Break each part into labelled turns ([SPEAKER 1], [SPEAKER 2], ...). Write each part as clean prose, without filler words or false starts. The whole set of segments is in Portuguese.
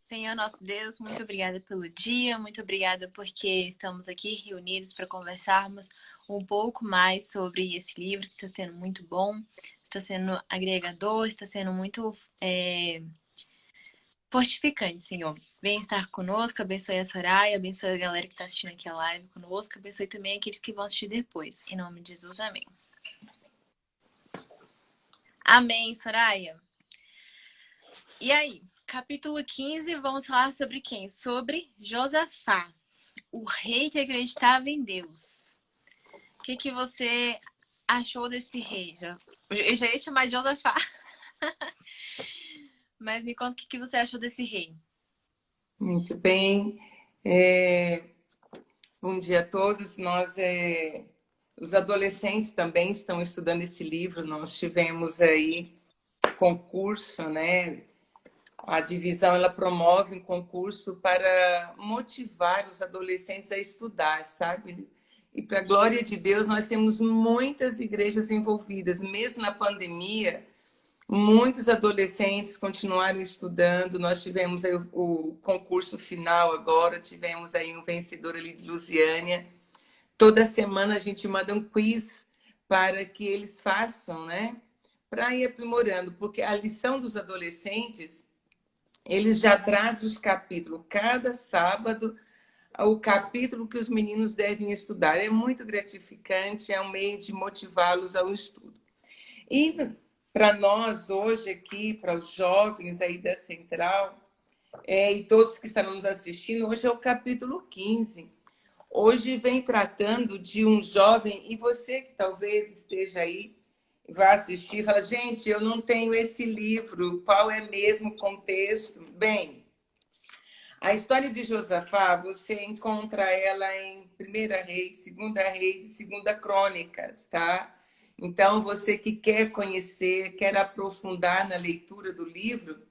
[SPEAKER 1] Senhor nosso Deus, muito obrigada pelo dia, muito obrigada porque estamos aqui reunidos para conversarmos um pouco mais sobre esse livro que está sendo muito bom, está sendo agregador, está sendo muito fortificante, Senhor. Vem estar conosco, abençoe a Soraya, abençoe a galera que está assistindo aqui a live conosco, abençoe também aqueles que vão assistir depois. Em nome de Jesus, amém. Amém, Soraya. E aí? Capítulo 15, vamos falar sobre quem? Sobre Josafá, o rei que acreditava em Deus. O que você achou desse rei? Eu já ia chamar de Josafá. Mas me conta o que você achou desse rei.
[SPEAKER 2] Muito bem. Bom dia a todos. Os adolescentes também estão estudando esse livro. Nós tivemos aí concurso, né? A divisão ela promove um concurso para motivar os adolescentes a estudar, sabe? E para a glória de Deus, nós temos muitas igrejas envolvidas, mesmo na pandemia. Muitos adolescentes continuaram estudando. Nós tivemos aí o concurso final agora, tivemos aí um vencedor ali de Lusiânia. Toda semana a gente manda um quiz para que eles façam, né? Para ir aprimorando, porque a lição dos adolescentes, eles já trazem os capítulos, cada sábado, o capítulo que os meninos devem estudar. É muito gratificante, é um meio de motivá-los ao estudo. E para nós hoje aqui, para os jovens aí da Central, e todos que estão nos assistindo, hoje é o capítulo 15. Hoje vem tratando de um jovem, e você que talvez esteja aí, vá assistir, fala, gente, eu não tenho esse livro, qual é mesmo o contexto? Bem, a história de Josafá, você encontra ela em 1 Reis, 2 Reis e 2 Crônicas, tá? Então, você que quer conhecer, quer aprofundar na leitura do livro,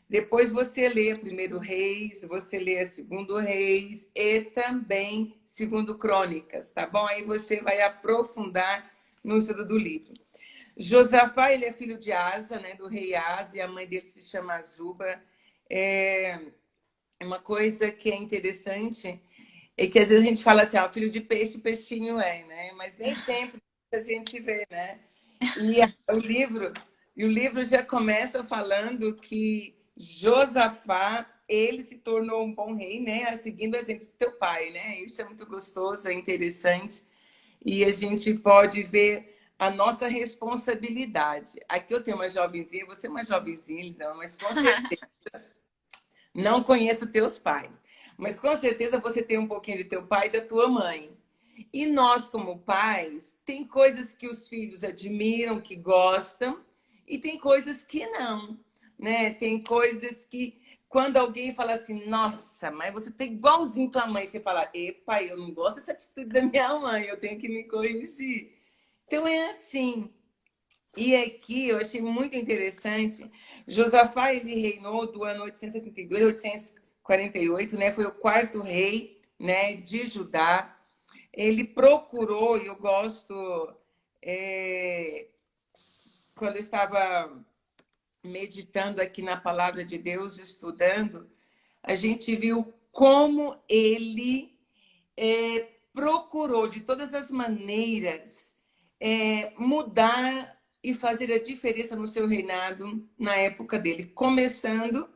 [SPEAKER 2] depois você lê 1 Reis, você lê 2 Reis e também 2 Crônicas, tá bom? Aí você vai aprofundar no estudo do livro. Josafá, ele é filho de Asa, né, do rei Asa, e a mãe dele se chama Azuba. Uma coisa que é interessante é que às vezes a gente fala assim, filho de peixe, peixinho é, né? Mas nem sempre a gente vê, né? E o livro já começa falando que Josafá, ele se tornou um bom rei, né? Seguindo o exemplo do teu pai, né? Isso é muito gostoso, é interessante. E a gente pode ver a nossa responsabilidade. Aqui eu tenho uma jovenzinha, você é uma jovenzinha, Elisama, mas com certeza não conheço teus pais. Mas com certeza você tem um pouquinho de teu pai e da tua mãe. E nós, como pais, tem coisas que os filhos admiram, que gostam, e tem coisas que não, né? Tem coisas que, quando alguém fala assim, nossa, mas você tá igualzinho tua mãe, você fala, epa, eu não gosto dessa atitude da minha mãe, eu tenho que me corrigir. Então é assim. E aqui eu achei muito interessante, Josafá, ele reinou do ano 872 a 848, né? Foi o quarto rei, né, de Judá. Ele procurou, e eu gosto, quando eu estava meditando aqui na palavra de Deus, estudando, a gente viu como ele procurou, de todas as maneiras, mudar e fazer a diferença no seu reinado na época dele, começando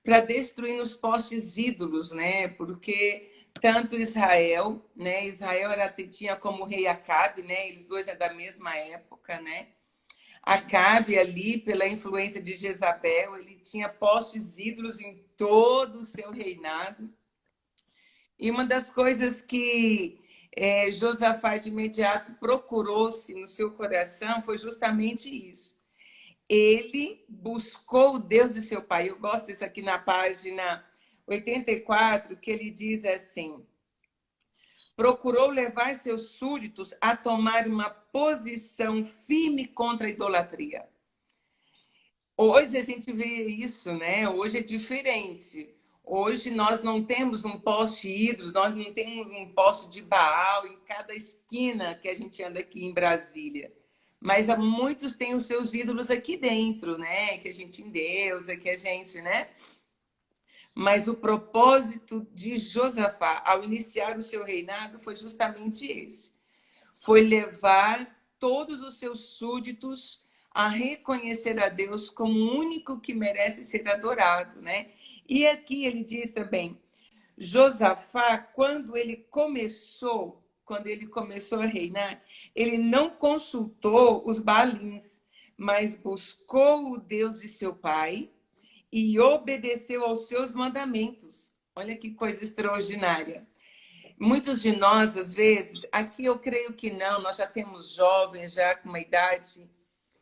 [SPEAKER 2] para destruir os postes ídolos, né? Porque tanto Israel, né? Israel tinha como rei Acabe, né? Eles dois é da mesma época, né? Acabe ali, pela influência de Jezabel, ele tinha postes ídolos em todo o seu reinado. E uma das coisas que Josafá de imediato procurou-se no seu coração foi justamente isso. Ele buscou o Deus de seu pai. Eu gosto disso aqui na página 84, que ele diz assim: procurou levar seus súditos a tomar uma posição firme contra a idolatria. Hoje a gente vê isso, né? Hoje é diferente. Hoje nós não temos um poste ídolos, nós não temos um poste de Baal em cada esquina que a gente anda aqui em Brasília. Mas muitos têm os seus ídolos aqui dentro, né? Que a gente endeusa, que a gente, né? Mas o propósito de Josafá, ao iniciar o seu reinado, foi justamente esse. Foi levar todos os seus súditos a reconhecer a Deus como o único que merece ser adorado, né? E aqui ele diz também, Josafá, quando ele começou a reinar, ele não consultou os Baalins, mas buscou o Deus de seu pai e obedeceu aos seus mandamentos. Olha que coisa extraordinária. Muitos de nós, às vezes, aqui eu creio que não, nós já temos jovens, já com uma idade,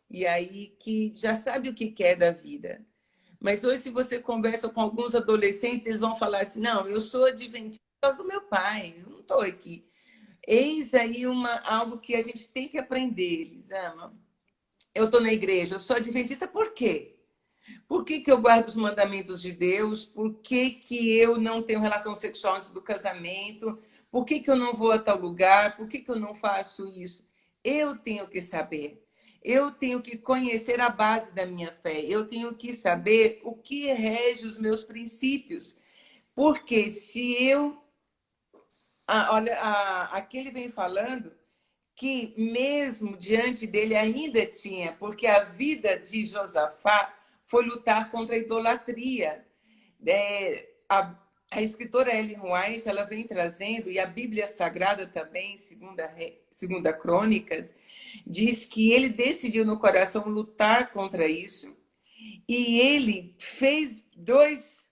[SPEAKER 2] e aí que já sabe o que quer da vida. Mas hoje, se você conversa com alguns adolescentes, eles vão falar assim, não, eu sou adventista por causa do meu pai, eu não estou aqui. Eis aí algo que a gente tem que aprender, eles amam. Eu estou na igreja, eu sou adventista por quê? Por que que eu guardo os mandamentos de Deus? Por que que eu não tenho relação sexual antes do casamento? Por que que eu não vou a tal lugar? Por que que eu não faço isso? Eu tenho que saber. Eu tenho que conhecer a base da minha fé. Eu tenho que saber o que rege os meus princípios. Porque se eu... olha, aqui ele vem falando que mesmo diante dele ainda tinha, porque a vida de Josafá foi lutar contra a idolatria. A escritora Ellen White, ela vem trazendo, e a Bíblia Sagrada também, segunda Crônicas, diz que ele decidiu no coração lutar contra isso, e ele fez dois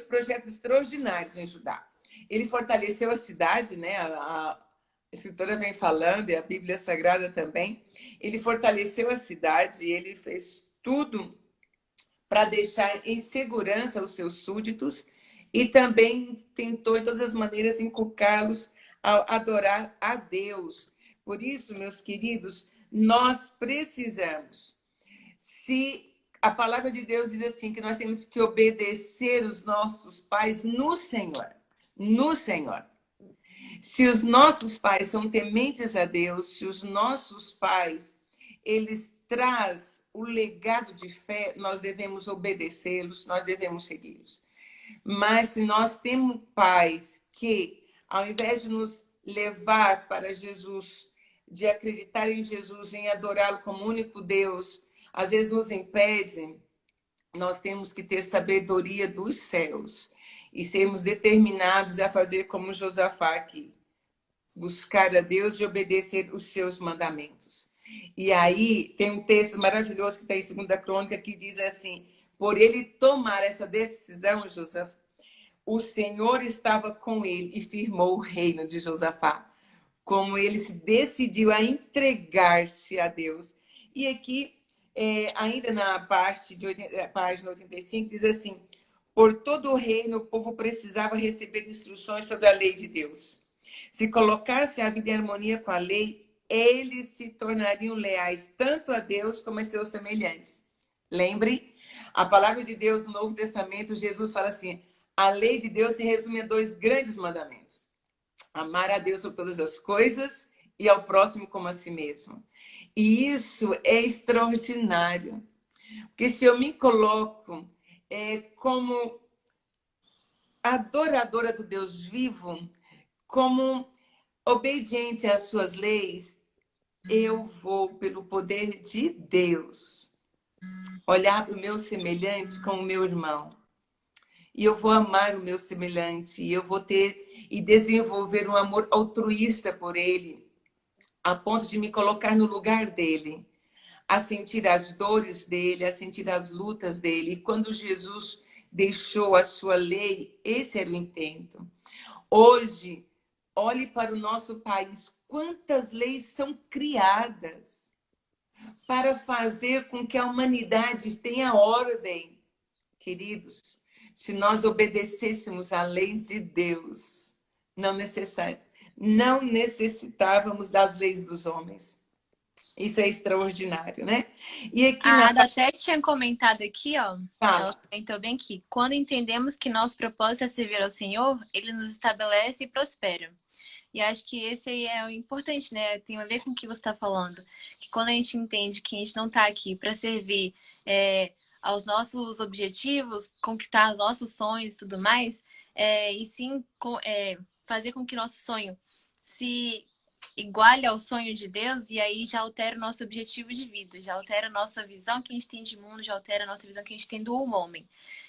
[SPEAKER 2] projetos extraordinários em Judá. Ele fortaleceu a cidade, né? A escritora vem falando, e a Bíblia Sagrada também. Ele fortaleceu a cidade, ele fez tudo para deixar em segurança os seus súditos e também tentou, de todas as maneiras, inculcá-los a adorar a Deus. Por isso, meus queridos, nós precisamos. Se a palavra de Deus diz assim, que nós temos que obedecer os nossos pais no Senhor. No Senhor. Se os nossos pais são tementes a Deus, se os nossos pais, eles trazem o legado de fé, nós devemos obedecê-los, nós devemos segui-los. Mas se nós temos pais que, ao invés de nos levar para Jesus, de acreditar em Jesus, em adorá-lo como único Deus, às vezes nos impedem, nós temos que ter sabedoria dos céus e sermos determinados a fazer como Josafá aqui, buscar a Deus e obedecer os seus mandamentos. E aí tem um texto maravilhoso que está em 2 Crônica que diz assim, por ele tomar essa decisão, Josafá, o Senhor estava com ele e firmou o reino de Josafá. Como ele se decidiu a entregar-se a Deus. E aqui, ainda na página 85, diz assim, por todo o reino, o povo precisava receber instruções sobre a lei de Deus. Se colocasse a vida em harmonia com a lei, eles se tornariam leais tanto a Deus como a seus semelhantes. Lembre, a palavra de Deus no Novo Testamento, Jesus fala assim, a lei de Deus se resume a dois grandes mandamentos. Amar a Deus sobre todas as coisas e ao próximo como a si mesmo. E isso é extraordinário. Porque se eu me coloco como adoradora do Deus vivo, como obediente às suas leis, eu vou, pelo poder de Deus, olhar para o meu semelhante como meu irmão. E eu vou amar o meu semelhante, e eu vou ter e desenvolver um amor altruísta por ele, a ponto de me colocar no lugar dele, a sentir as dores dele, a sentir as lutas dele. E quando Jesus deixou a sua lei, esse era o intento. Hoje, olhe para o nosso país, quantas leis são criadas para fazer com que a humanidade tenha ordem, queridos. Se nós obedecêssemos às leis de Deus, não necessitávamos das leis dos homens. Isso é extraordinário, né? E aqui
[SPEAKER 1] A
[SPEAKER 2] na
[SPEAKER 1] Ada até tinha comentado aqui, ó. Ela
[SPEAKER 2] fala,
[SPEAKER 1] comentou bem aqui. Quando entendemos que nosso propósito é servir ao Senhor, Ele nos estabelece e prospera. E acho que esse aí é o importante, né? Tem a ver com o que você está falando. Que quando a gente entende que a gente não está aqui para servir aos nossos objetivos, conquistar os nossos sonhos e tudo mais, e sim fazer com que nosso sonho se iguale ao sonho de Deus, e aí já altera o nosso objetivo de vida, já altera a nossa visão que a gente tem de mundo, já altera a nossa visão que a gente tem do homem.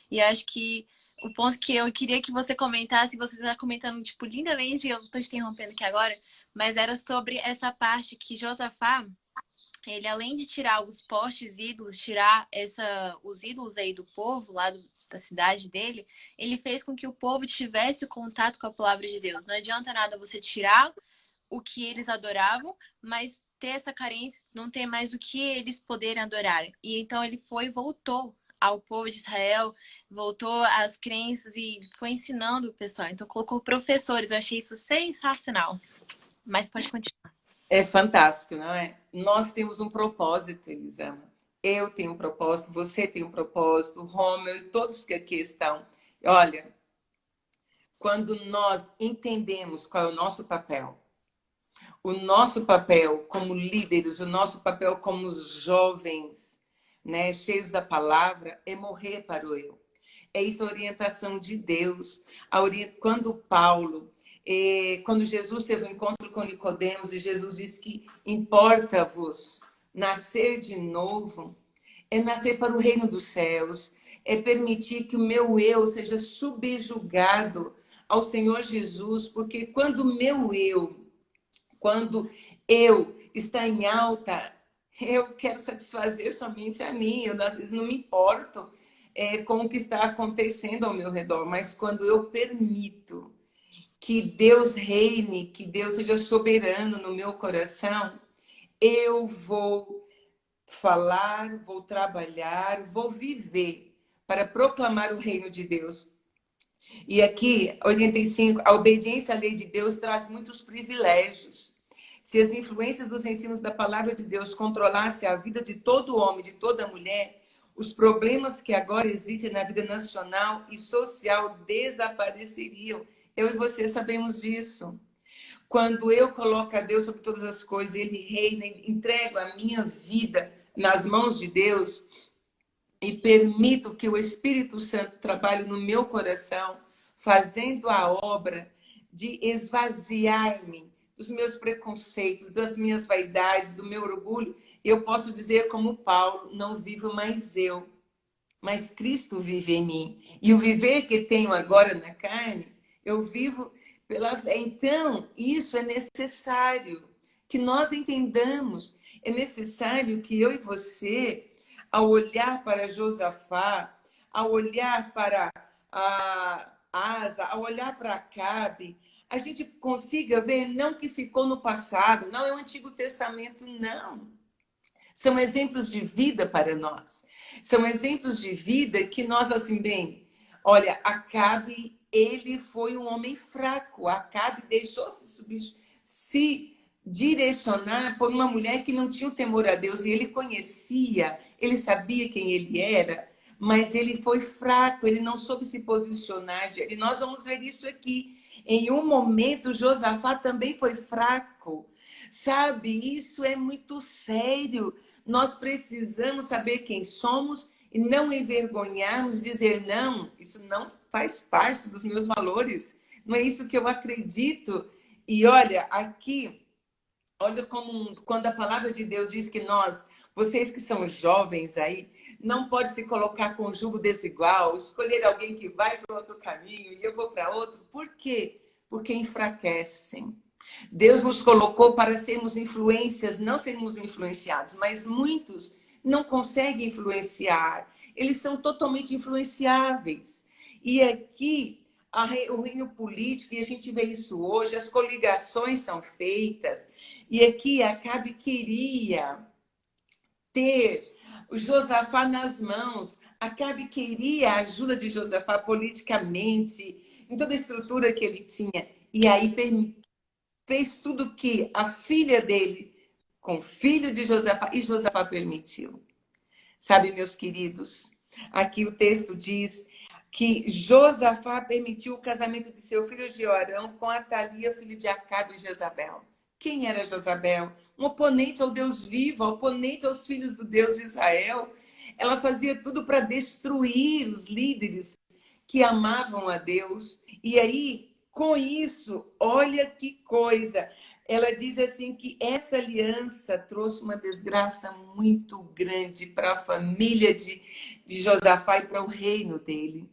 [SPEAKER 1] E acho que o ponto que eu queria que você comentasse, você está comentando, tipo, lindamente, eu estou te interrompendo aqui agora, mas era sobre essa parte que Josafá, ele além de tirar os postes ídolos, tirar os ídolos aí do povo, lá da cidade dele, ele fez com que o povo tivesse o contato com a palavra de Deus. Não adianta nada você tirar o que eles adoravam, mas ter essa carência, não ter mais o que eles poderem adorar. E então ele foi e voltou ao povo de Israel, voltou às crenças e foi ensinando o pessoal. Então colocou professores, eu achei isso sensacional. Mas pode continuar.
[SPEAKER 2] É fantástico, não é? Nós temos um propósito, Elisama. Eu tenho um propósito, você tem um propósito, o Romeu e todos que aqui estão. Olha, quando nós entendemos qual é o nosso papel como líderes, o nosso papel como jovens, né, cheios da palavra, é morrer para o eu. É isso a orientação de Deus. Quando Jesus teve um encontro com Nicodemos e Jesus disse que importa-vos nascer de novo, é nascer para o reino dos céus, é permitir que o meu eu seja subjugado ao Senhor Jesus, porque quando eu está em alta, eu quero satisfazer somente a mim, eu às vezes não me importo com o que está acontecendo ao meu redor, mas quando eu permito que Deus reine, que Deus seja soberano no meu coração, eu vou falar, vou trabalhar, vou viver para proclamar o reino de Deus. E aqui, 85, a obediência à lei de Deus traz muitos privilégios. Se as influências dos ensinos da palavra de Deus controlassem a vida de todo homem, de toda mulher, os problemas que agora existem na vida nacional e social desapareceriam. Eu e você sabemos disso. Quando eu coloco a Deus sobre todas as coisas, Ele reina, entrego a minha vida nas mãos de Deus e permito que o Espírito Santo trabalhe no meu coração, fazendo a obra de esvaziar-me dos meus preconceitos, das minhas vaidades, do meu orgulho, eu posso dizer como Paulo, não vivo mais eu, mas Cristo vive em mim. E o viver que tenho agora na carne, eu vivo pela fé. Então, isso é necessário que nós entendamos. É necessário que eu e você, ao olhar para Josafá, ao olhar para Asa, ao olhar para Acabe, a gente consiga ver não que ficou no passado, não é o Antigo Testamento, não. São exemplos de vida para nós. São exemplos de vida que nós, assim, bem, olha, Acabe, ele foi um homem fraco. Acabe se direcionar por uma mulher que não tinha o temor a Deus. E ele conhecia, ele sabia quem ele era, mas ele foi fraco, ele não soube se posicionar. E nós vamos ver isso aqui. Em um momento, Josafá também foi fraco. Sabe, isso é muito sério. Nós precisamos saber quem somos e não envergonharmos, dizer não, isso não faz parte dos meus valores, não é isso que eu acredito. E olha, aqui, olha como quando a palavra de Deus diz que vocês que são jovens aí, não pode se colocar com jugo desigual, escolher alguém que vai para outro caminho e eu vou para outro. Por quê? Porque enfraquecem. Deus nos colocou para sermos influências, não sermos influenciados, mas muitos não conseguem influenciar. Eles são totalmente influenciáveis. E aqui, o reino político, e a gente vê isso hoje, as coligações são feitas. E aqui Acabe queria ter o Josafá nas mãos. Acabe queria a ajuda de Josafá politicamente, em toda a estrutura que ele tinha. E aí fez tudo que a filha dele, com o filho de Josafá, e Josafá permitiu. Sabe, meus queridos, aqui o texto diz que Josafá permitiu o casamento de seu filho Jeorão com Atalia, filho de Acabe e Jezabel. Quem era Jezabel? Um oponente ao Deus vivo, oponente aos filhos do Deus de Israel. ela fazia tudo para destruir os líderes que amavam a Deus. E aí, com isso, olha que coisa. Ela diz assim que essa aliança trouxe uma desgraça muito grande para a família de Josafá e para o reino dele.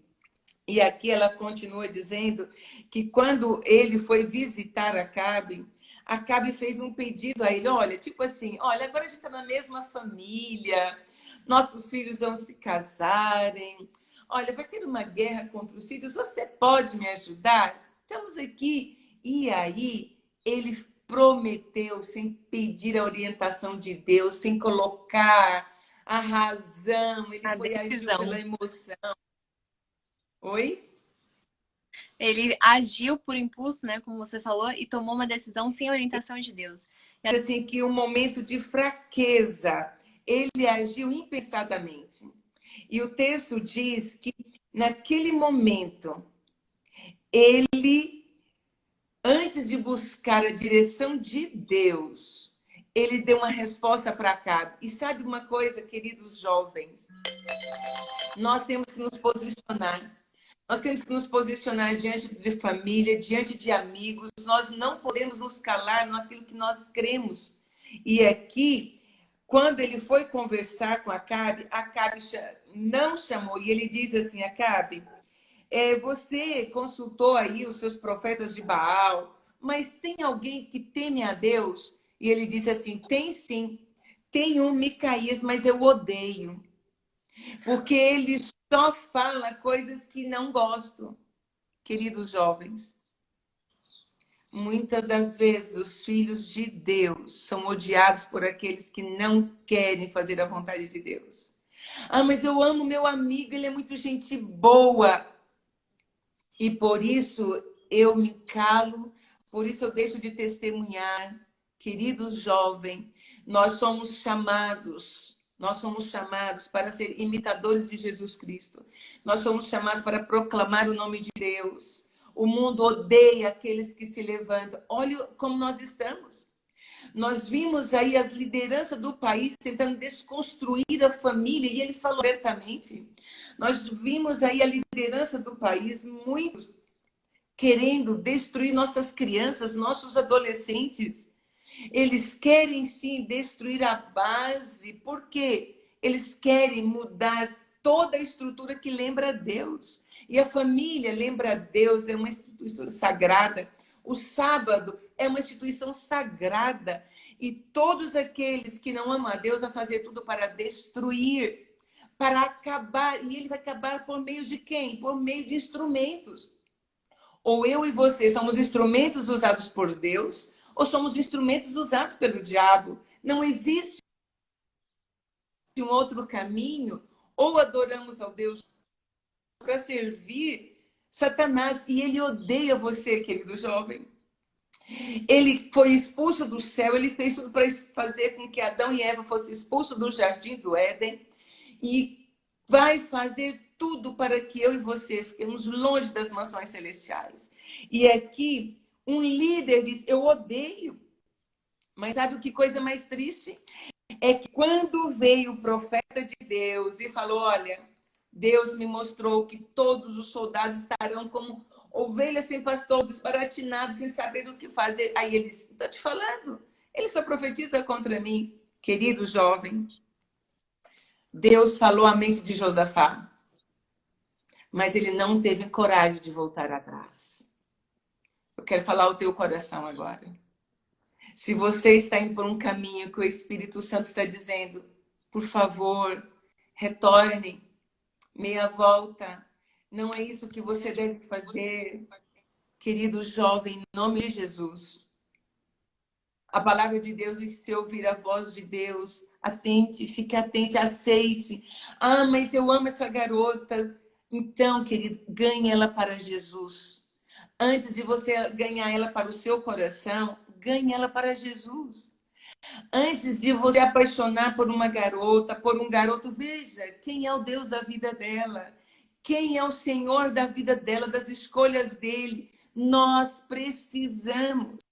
[SPEAKER 2] E aqui ela continua dizendo que quando ele foi visitar Acabe fez um pedido a ele, olha, tipo assim, olha, agora a gente está na mesma família, nossos filhos vão se casarem, olha, vai ter uma guerra contra os sírios, você pode me ajudar? Estamos aqui. E aí ele prometeu, sem pedir a orientação de Deus, sem colocar a razão, ele
[SPEAKER 1] A
[SPEAKER 2] foi agiu pela
[SPEAKER 1] decisão.
[SPEAKER 2] emoção. Oi?
[SPEAKER 1] Ele agiu por impulso, né, como você falou, e tomou uma decisão sem orientação de Deus.
[SPEAKER 2] Assim que um momento de fraqueza, ele agiu impensadamente. E o texto diz que naquele momento ele, antes de buscar a direção de Deus, ele deu uma resposta para Acabe. E sabe uma coisa, queridos jovens? Nós temos que nos posicionar. Nós temos que nos posicionar diante de família, diante de amigos. Nós não podemos nos calar naquilo que nós cremos. E aqui, quando ele foi conversar com Acabe, Acabe não chamou. E ele diz assim, Acabe, você consultou aí os seus profetas de Baal, mas tem alguém que teme a Deus? E ele disse assim, tem sim. Tem um Micaías, mas eu odeio. Porque ele só fala coisas que não gosto, queridos jovens. Muitas das vezes os filhos de Deus são odiados por aqueles que não querem fazer a vontade de Deus. Ah, mas eu amo meu amigo, ele é muito gente boa. E por isso eu me calo, por isso eu deixo de testemunhar. Queridos jovens, nós somos chamados para ser imitadores de Jesus Cristo. Nós somos chamados para proclamar o nome de Deus. O mundo odeia aqueles que se levantam. Olha como nós estamos. Nós vimos aí as lideranças do país tentando desconstruir a família, e eles falam abertamente. Nós vimos aí a liderança do país, muitos querendo destruir nossas crianças, nossos adolescentes. Eles querem sim destruir a base, porque eles querem mudar toda a estrutura que lembra a Deus. E a família lembra a Deus, é uma instituição sagrada. O sábado é uma instituição sagrada. E todos aqueles que não amam a Deus vão fazer tudo para destruir, para acabar. E ele vai acabar por meio de quem? Por meio de instrumentos. Ou eu e você somos instrumentos usados por Deus, ou somos instrumentos usados pelo diabo. Não existe um outro caminho. Ou adoramos ao Deus para servir Satanás. E ele odeia você, querido jovem. Ele foi expulso do céu, ele fez tudo para fazer com que Adão e Eva fossem expulsos do jardim do Éden. E vai fazer tudo para que eu e você fiquemos longe das mansões celestiais. E aqui, um líder diz, eu odeio. Mas sabe o que coisa mais triste? É que quando veio o profeta de Deus e falou, olha, Deus me mostrou que todos os soldados estarão como ovelhas sem pastor, desbaratinados, sem saber o que fazer. Aí ele disse, estou te falando, ele só profetiza contra mim. Querido jovem, Deus falou a mente de Josafá, mas ele não teve coragem de voltar atrás. Eu quero falar ao teu coração agora. Se você está indo por um caminho que o Espírito Santo está dizendo, por favor, retorne, meia volta. Não é isso que você deve fazer, querido jovem, em nome de Jesus. A palavra de Deus diz, se ouvir a voz de Deus, atente, fique atente, aceite. Ah, mas eu amo essa garota. Então, querido, ganhe ela para Jesus. Antes de você ganhar ela para o seu coração, ganhe ela para Jesus. Antes de você apaixonar por uma garota, por um garoto, veja quem é o Deus da vida dela. Quem é o Senhor da vida dela, das escolhas dele. Nós precisamos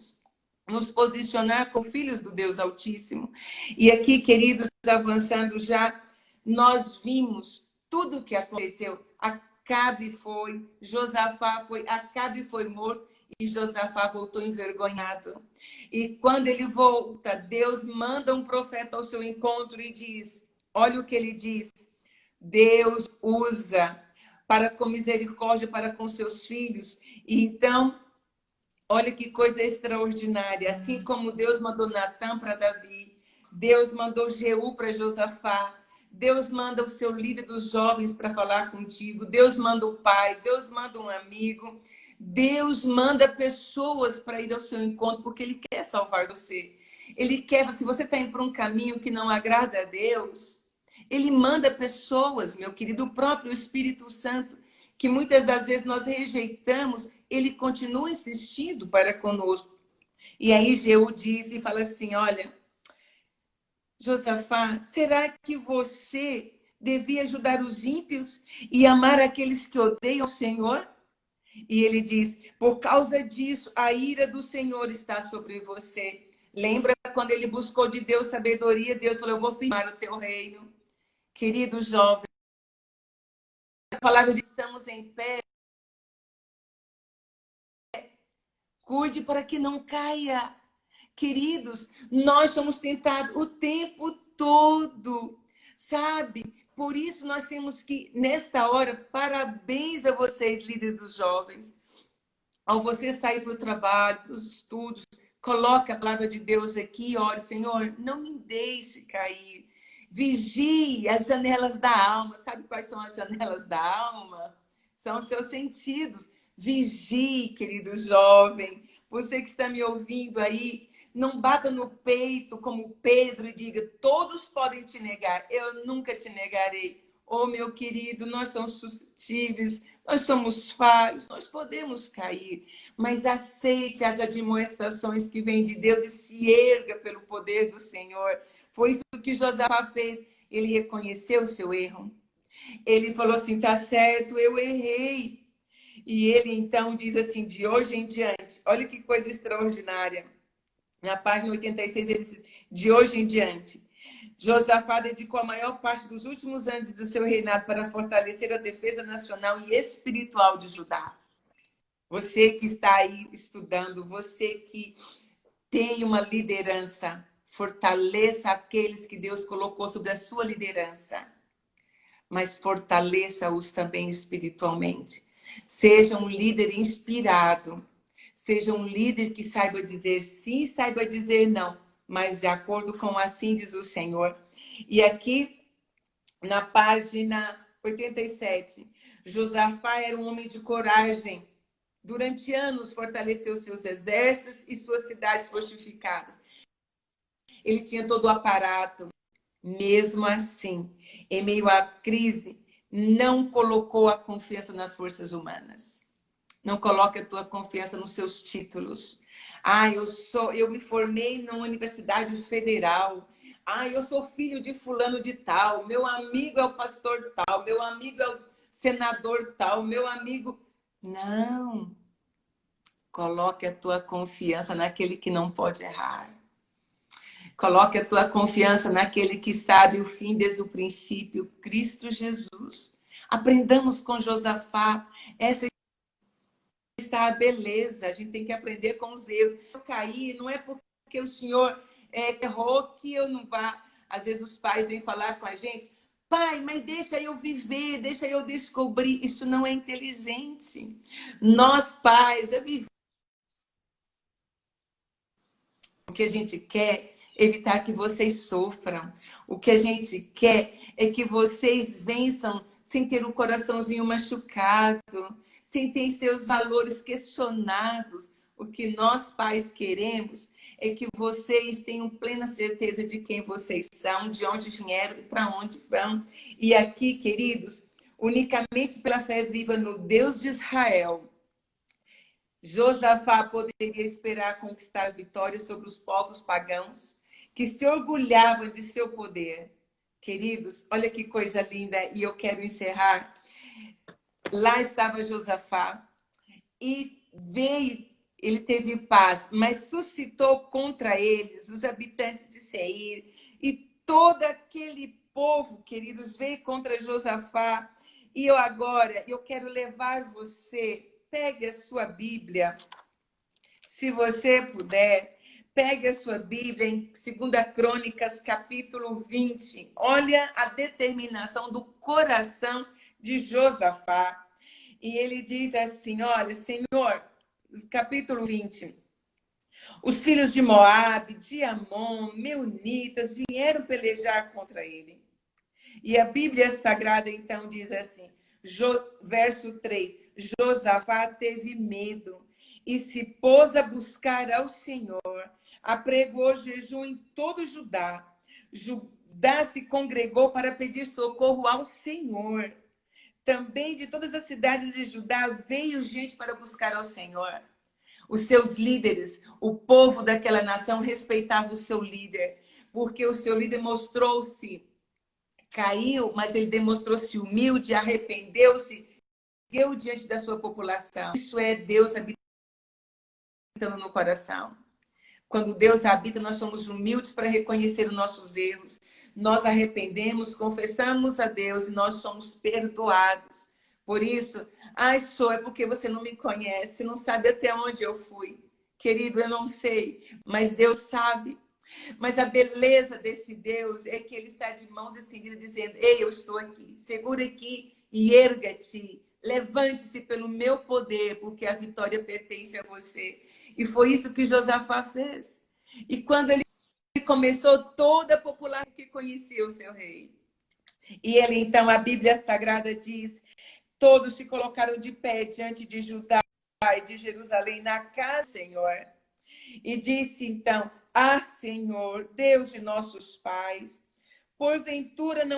[SPEAKER 2] nos posicionar como filhos do Deus Altíssimo. E aqui, queridos, avançando já nós vimos tudo o que aconteceu. Acabe foi, Josafá foi, Acabe foi morto e Josafá voltou envergonhado. E quando ele volta, Deus manda um profeta ao seu encontro e diz, olha o que ele diz, Deus usa para com misericórdia para com seus filhos. E então, olha que coisa extraordinária. Assim como Deus mandou Natã para Davi, Deus mandou Jeú para Josafá, Deus manda o seu líder dos jovens para falar contigo, Deus manda o pai, Deus manda um amigo, Deus manda pessoas para ir ao seu encontro, porque Ele quer salvar você. Ele quer, se você está indo por um caminho que não agrada a Deus, Ele manda pessoas, meu querido, o próprio Espírito Santo, que muitas das vezes nós rejeitamos, ele continua insistindo para conosco. E aí Jeú diz e fala assim, olha, Josafá, será que você devia ajudar os ímpios e amar aqueles que odeiam o Senhor? E ele diz, por causa disso, a ira do Senhor está sobre você. Lembra quando ele buscou de Deus sabedoria? Deus falou, eu vou firmar o teu reino. Querido jovem, a palavra diz, estamos em pé. Cuide para que não caia. Queridos, nós somos tentados o tempo todo, sabe? Por isso nós temos que, nesta hora, parabéns a vocês, líderes dos jovens. Ao você sair para o trabalho, para os estudos, coloque a palavra de Deus aqui, ore, Senhor, não me deixe cair. Vigie as janelas da alma. Sabe quais são as janelas da alma? São os seus sentidos. Vigie, querido jovem. Você que está me ouvindo aí, não bata no peito como Pedro e diga, todos podem te negar, eu nunca te negarei. Oh, meu querido, nós somos suscetíveis, nós somos falhos, nós podemos cair, mas aceite as admoestações que vêm de Deus e se erga pelo poder do Senhor. Foi isso que Josafá fez. Ele reconheceu o seu erro. Ele falou assim, tá certo, eu errei. E ele então diz assim, de hoje em diante, olha que coisa extraordinária. Na página 86, ele diz, de hoje em diante, Josafá dedicou a maior parte dos últimos anos do seu reinado para fortalecer a defesa nacional e espiritual de Judá. Você que está aí estudando, você que tem uma liderança, fortaleça aqueles que Deus colocou sobre a sua liderança, mas fortaleça-os também espiritualmente. Seja um líder inspirado, seja um líder que saiba dizer sim, saiba dizer não, mas de acordo com assim diz o Senhor. E aqui, na página 87, Josafá era um homem de coragem. Durante anos fortaleceu seus exércitos e suas cidades fortificadas. Ele tinha todo o aparato. Mesmo assim, em meio à crise, não colocou a confiança nas forças humanas. Não coloque a tua confiança nos seus títulos. Ah, eu me formei numa universidade federal. Ah, eu sou filho de fulano de tal. Meu amigo é o pastor tal. Meu amigo é o senador tal. Meu amigo... Não. Coloque a tua confiança naquele que não pode errar. Coloque a tua confiança naquele que sabe o fim desde o princípio, Cristo Jesus. Aprendamos com Josafá. Essa está a beleza. A gente tem que aprender com os erros. Eu caí, não é porque o Senhor errou que eu não vá. Às vezes os pais vêm falar com a gente, pai, mas deixa eu viver, deixa eu descobrir. Isso não é inteligente. Nós, pais, o que a gente quer é evitar que vocês sofram. O que a gente quer é que vocês vençam sem ter o coraçãozinho machucado, sem ter seus valores questionados. O que nós, pais, queremos é que vocês tenham plena certeza de quem vocês são, de onde vieram e para onde vão. E aqui, queridos, unicamente pela fé viva no Deus de Israel, Josafá poderia esperar conquistar vitórias sobre os povos pagãos que se orgulhavam de seu poder. Queridos, olha que coisa linda, e eu quero encerrar. Lá estava Josafá e veio, ele teve paz, mas suscitou contra eles os habitantes de Seir e todo aquele povo, queridos, veio contra Josafá. E eu quero levar você, pegue a sua Bíblia, se você puder, pegue a sua Bíblia em 2 Crônicas, capítulo 20. Olha a determinação do coração de Josafá. E ele diz assim, olha, Senhor, capítulo 20. Os filhos de Moabe, de Amon, meunitas, vieram pelejar contra ele. E a Bíblia Sagrada, então, diz assim, verso 3, Josafá teve medo e se pôs a buscar ao Senhor, apregou jejum em todo Judá. Judá se congregou para pedir socorro ao Senhor. Também de todas as cidades de Judá veio gente para buscar ao Senhor. Os seus líderes, o povo daquela nação respeitava o seu líder, porque o seu líder mostrou-se, caiu, mas ele demonstrou-se humilde, arrependeu-se, eu diante da sua população. Isso é Deus habitando no coração. Quando Deus habita, nós somos humildes para reconhecer os nossos erros. Nós arrependemos, confessamos a Deus e nós somos perdoados. Por isso, é porque você não me conhece, não sabe até onde eu fui. Querido, eu não sei, mas Deus sabe. Mas a beleza desse Deus é que ele está de mãos estendidas dizendo, ei, eu estou aqui, segura aqui e erga-te. Levante-se pelo meu poder, porque a vitória pertence a você. E foi isso que Josafá fez. E quando ele começou, toda a população que conhecia o seu rei. E ele, então, a Bíblia Sagrada diz, todos se colocaram de pé diante de Judá e de Jerusalém na casa do Senhor. E disse, então, Senhor, Deus de nossos pais, porventura não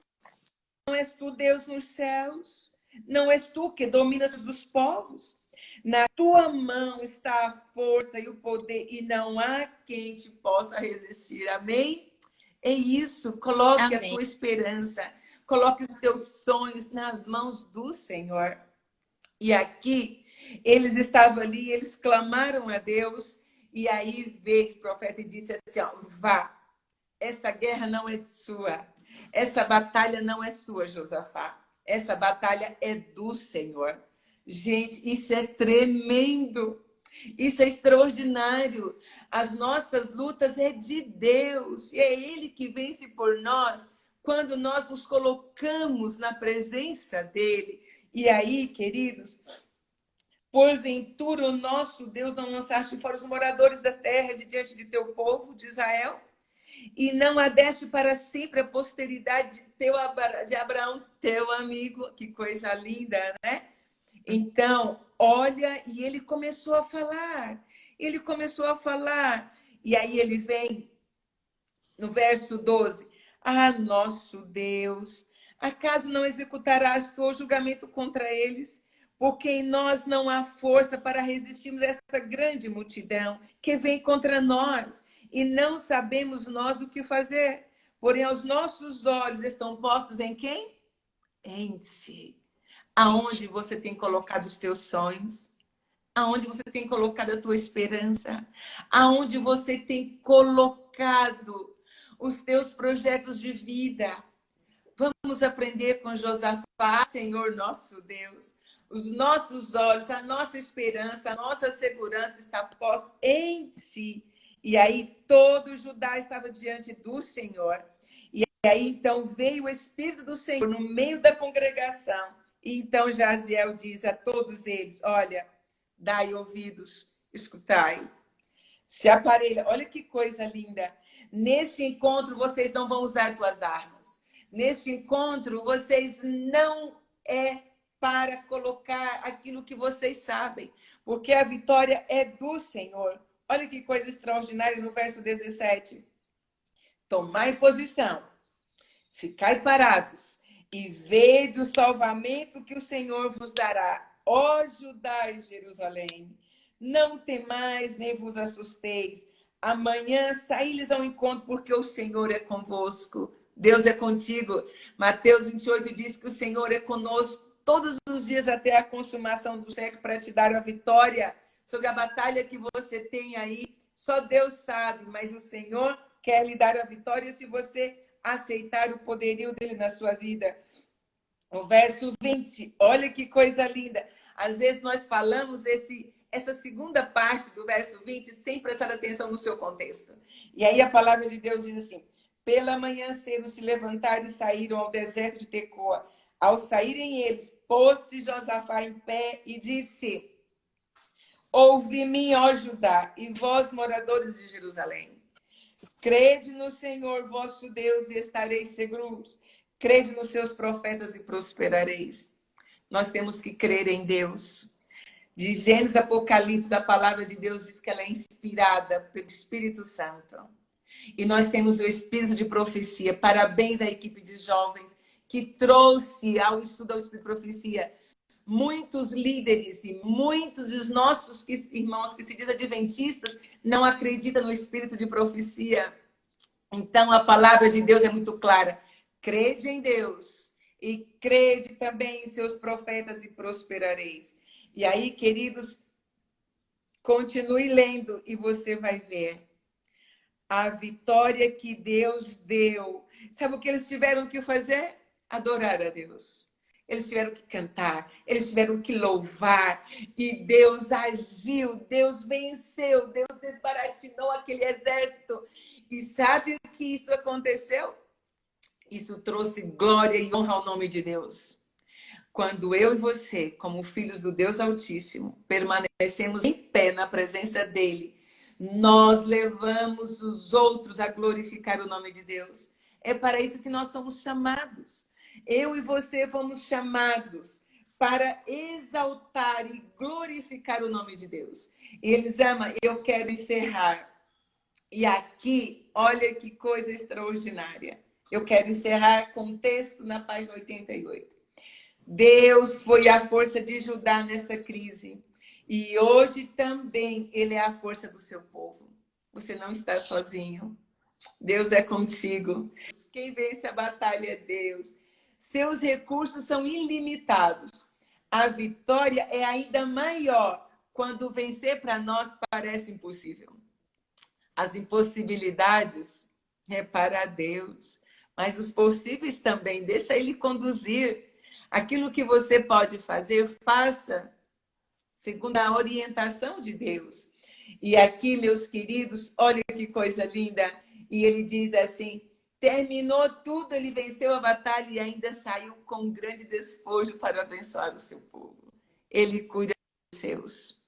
[SPEAKER 2] és tu Deus nos céus? Não és tu que dominas dos povos? Na tua mão está a força e o poder, e não há quem te possa resistir. Amém? É isso, coloque
[SPEAKER 1] Amém.
[SPEAKER 2] a tua esperança, coloque os teus sonhos nas mãos do Senhor. E aqui, eles estavam ali, eles clamaram a Deus, e aí veio o profeta e disse assim, ó, vá, essa guerra não é sua, essa batalha não é sua, Josafá, essa batalha é do Senhor. Gente, isso é tremendo, isso é extraordinário. As nossas lutas é de Deus, e é Ele que vence por nós quando nós nos colocamos na presença dEle. E aí, queridos, porventura o nosso Deus não lançaste fora os moradores da terra de diante de teu povo, de Israel? E não adeste para sempre a posteridade de Abraão, teu amigo. Que coisa linda, né? Então, olha, e ele começou a falar. Ele começou a falar. E aí ele vem no verso 12. Nosso Deus, acaso não executarás tu o julgamento contra eles? Porque em nós não há força para resistirmos a essa grande multidão que vem contra nós. E não sabemos nós o que fazer. Porém, os nossos olhos estão postos em quem? Em ti. Aonde você tem colocado os teus sonhos? Aonde você tem colocado a tua esperança? Aonde você tem colocado os teus projetos de vida? Vamos aprender com Josafá, Senhor nosso Deus. Os nossos olhos, a nossa esperança, a nossa segurança está posta em ti. E aí todo Judá estava diante do Senhor. E aí então veio o Espírito do Senhor no meio da congregação. E então Jaziel diz a todos eles, olha, dai ouvidos, escutai. Se aparelha, olha que coisa linda. Neste encontro vocês não vão usar tuas armas. Neste encontro vocês não para colocar aquilo que vocês sabem, porque a vitória é do Senhor. Olha que coisa extraordinária no verso 17. Tomai posição, ficai parados e vede o salvamento que o Senhor vos dará. Ó Judá e Jerusalém, não temais nem vos assusteis. Amanhã saí-lhes ao encontro, porque o Senhor é convosco. Deus é contigo. Mateus 28 diz que o Senhor é conosco todos os dias até a consumação do século para te dar a vitória sobre a batalha que você tem aí. Só Deus sabe, mas o Senhor quer lhe dar a vitória se você aceitar o poderio dele na sua vida. O verso 20, olha que coisa linda. Às vezes nós falamos essa segunda parte do verso 20 sem prestar atenção no seu contexto. E aí a palavra de Deus diz assim: pela manhã cedo se levantaram e saíram ao deserto de Tecoa. Ao saírem eles, pôs-se Josafá em pé e disse: ouvi-me, ó Judá, e vós, moradores de Jerusalém. Crede no Senhor vosso Deus e estareis seguros. Crede nos seus profetas e prosperareis. Nós temos que crer em Deus. De Gênesis a Apocalipse, a palavra de Deus diz que ela é inspirada pelo Espírito Santo. E nós temos o espírito de profecia. Parabéns à equipe de jovens que trouxe ao estudo ao espírito de profecia muitos líderes e muitos dos nossos irmãos que se dizem adventistas não acreditam no espírito de profecia. Então, a palavra de Deus é muito clara. Crede em Deus e crede também em seus profetas e prosperareis. E aí, queridos, continue lendo e você vai ver a vitória que Deus deu. Sabe o que eles tiveram que fazer? Adorar a Deus. Eles tiveram que cantar, eles tiveram que louvar. E Deus agiu, Deus venceu, Deus desbaratinou aquele exército. E sabe o que isso aconteceu? Isso trouxe glória e honra ao nome de Deus. Quando eu e você, como filhos do Deus Altíssimo, permanecemos em pé na presença dele, nós levamos os outros a glorificar o nome de Deus. É para isso que nós somos chamados. Eu e você fomos chamados para exaltar e glorificar o nome de Deus. E Elisama, eu quero encerrar. E aqui, olha que coisa extraordinária. Eu quero encerrar com um texto na página 88. Deus foi a força de Judá nessa crise. E hoje também ele é a força do seu povo. Você não está sozinho. Deus é contigo. Quem vence a batalha é Deus. Seus recursos são ilimitados. A vitória é ainda maior quando vencer para nós parece impossível. As impossibilidades é para Deus, mas os possíveis também, deixa ele conduzir. Aquilo que você pode fazer, faça segundo a orientação de Deus. E aqui, meus queridos, olha que coisa linda. E ele diz assim: terminou tudo, ele venceu a batalha e ainda saiu com grande despojo para abençoar o seu povo. Ele cuida dos seus.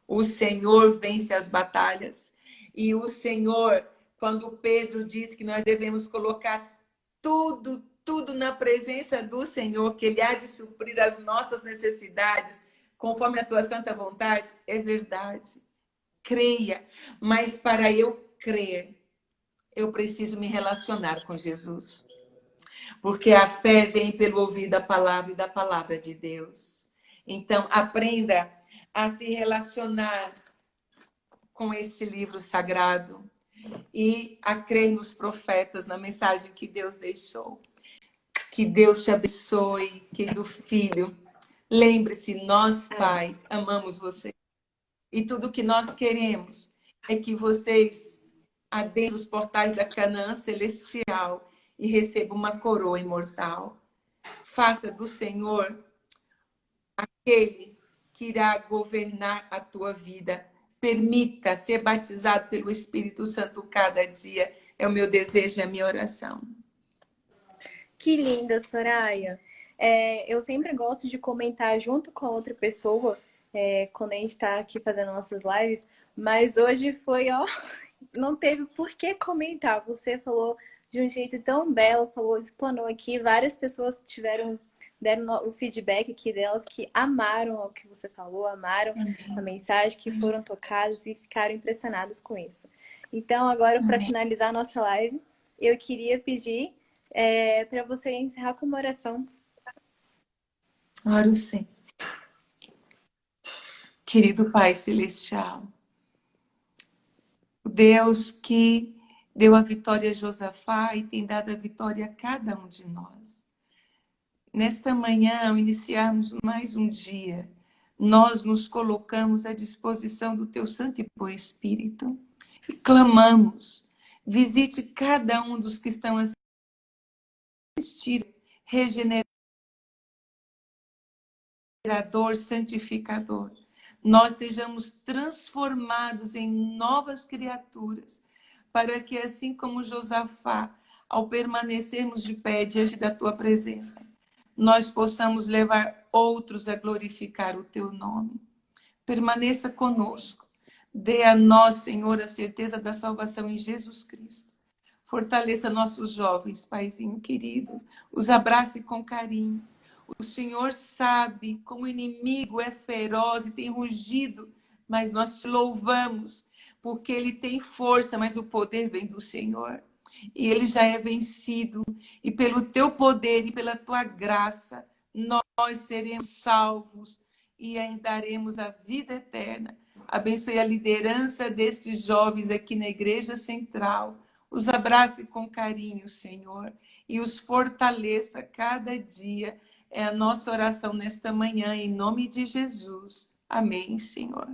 [SPEAKER 2] O Senhor vence as batalhas. E o Senhor, quando Pedro diz que nós devemos colocar tudo na presença do Senhor, que ele há de suprir as nossas necessidades, conforme a tua santa vontade, é verdade. Creia. Mas para eu crer, eu preciso me relacionar com Jesus. Porque a fé vem pelo ouvir da palavra e da palavra de Deus. Então, aprenda a se relacionar com este livro sagrado e a crer nos profetas, na mensagem que Deus deixou. Que Deus te abençoe, querido filho. Lembre-se, nós pais amamos você. E tudo que nós queremos é que vocês adentrem os portais da Canaã celestial e recebam uma coroa imortal. Faça do Senhor aquele que irá governar a tua vida. Permita ser batizado pelo Espírito Santo cada dia. É o meu desejo, é a minha oração.
[SPEAKER 1] Que linda, Soraya. Eu sempre gosto de comentar junto com outra pessoa, quando a gente está aqui fazendo nossas lives, mas hoje foi, ó, não teve por que comentar. Você falou de um jeito tão belo, falou, explanou aqui, várias pessoas deram o feedback aqui delas que amaram o que você falou, amaram a mensagem, que foram tocadas e ficaram impressionadas com isso. Então, agora, para finalizar a nossa live, eu queria pedir para você encerrar com uma oração.
[SPEAKER 2] Oro sim. Querido Pai Celestial, o Deus que deu a vitória a Josafá e tem dado a vitória a cada um de nós. Nesta manhã, ao iniciarmos mais um dia, nós nos colocamos à disposição do Teu Santo e Bom Espírito e clamamos, visite cada um dos que estão regenerador, santificador. Nós sejamos transformados em novas criaturas, para que assim como Josafá, ao permanecermos de pé diante da tua presença, nós possamos levar outros a glorificar o teu nome. Permaneça conosco. Dê a nós, Senhor, a certeza da salvação em Jesus Cristo. Fortaleça nossos jovens, Paizinho querido. Os abrace com carinho. O Senhor sabe como o inimigo é feroz e tem rugido, mas nós te louvamos, porque ele tem força, mas o poder vem do Senhor. E ele já é vencido. E pelo teu poder e pela tua graça, nós seremos salvos e herdaremos a vida eterna. Abençoe a liderança destes jovens aqui na Igreja Central. Os abrace com carinho, Senhor, e os fortaleça cada dia. É a nossa oração nesta manhã, em nome de Jesus. Amém, Senhor.